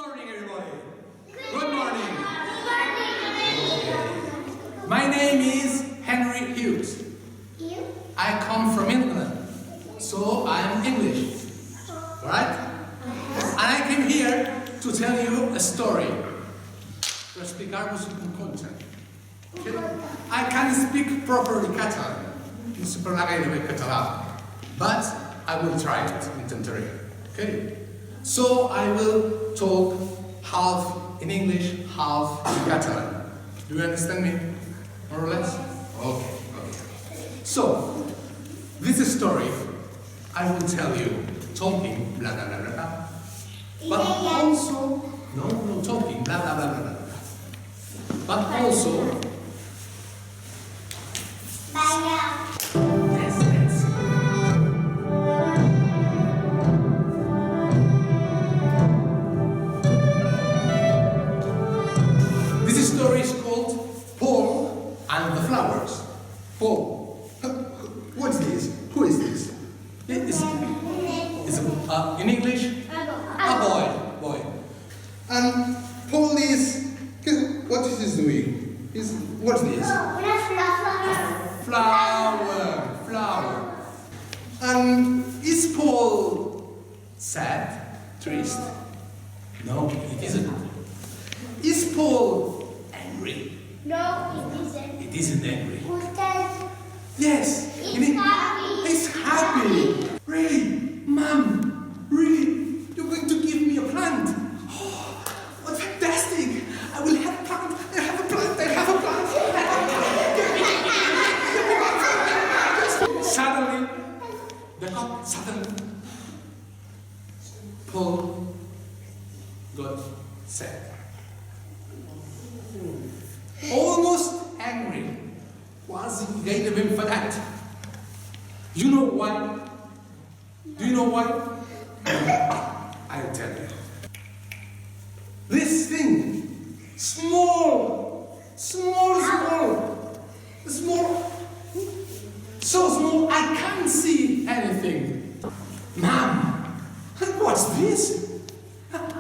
morning, everybody. Good morning. My name is Henry Hughes. I come from England, so I'm English. Right? And I came here to tell you a story. Per explicar-vos un conte. I can't speak properly Catalan. No sé parlar gairebé català. But I will try it, intentaré. Okay? So I will talk half in English, half in Catalan. Do you understand me? More or less? Okay. So, this story I will tell you talking blah blah blah blah blah. But also no talking blah blah blah blah blah. But also yes. This story is called Paul and the Flowers. Paul. What's this? Who is this? It's in English, a boy. And Paul is, what is he doing? What's this? Flower. And is Paul sad, triste? No, it isn't. Is Paul angry? No, it isn't. It isn't angry. Who's that? Yes. He's happy. He's happy. Really? Mom, really? You're going to give me a plant? Oh, what fantastic. I will have a plant. I have a plant. Suddenly, Paul got sad. Almost angry. Quasi gairebé enfadat. You know why? Do you know why? I'll tell you. This thing, small, so small I can't see anything. Mom, what's this?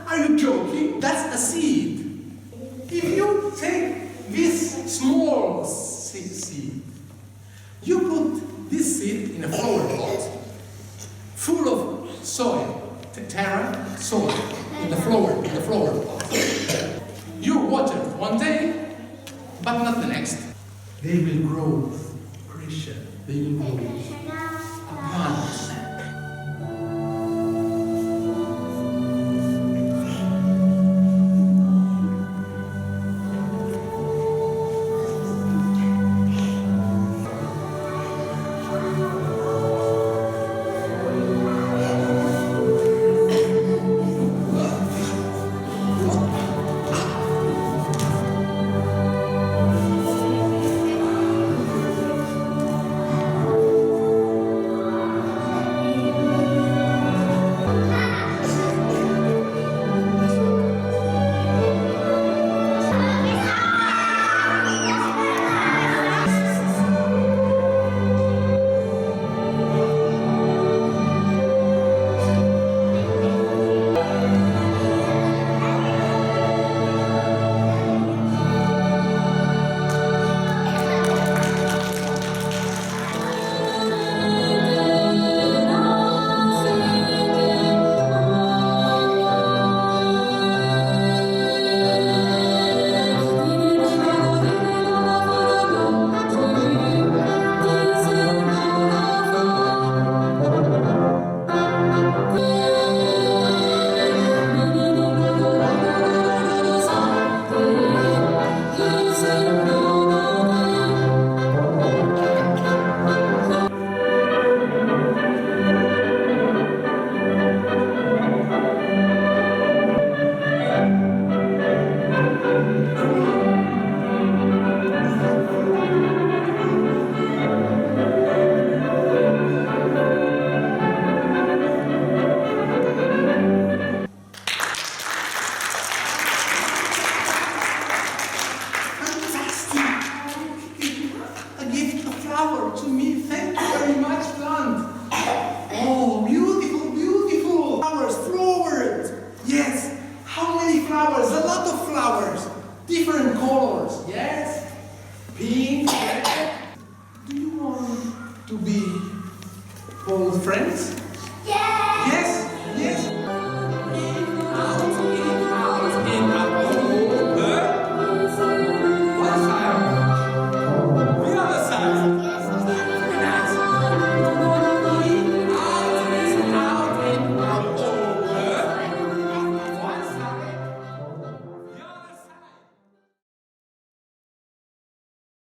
Are you joking? That's a seed. If you take this small seed, you put this seed in a flower pot full of soil, terra, soil, in the flower pot. You water one day, but not the next. They will grow, Christian. They will grow a plant. friends? Yes.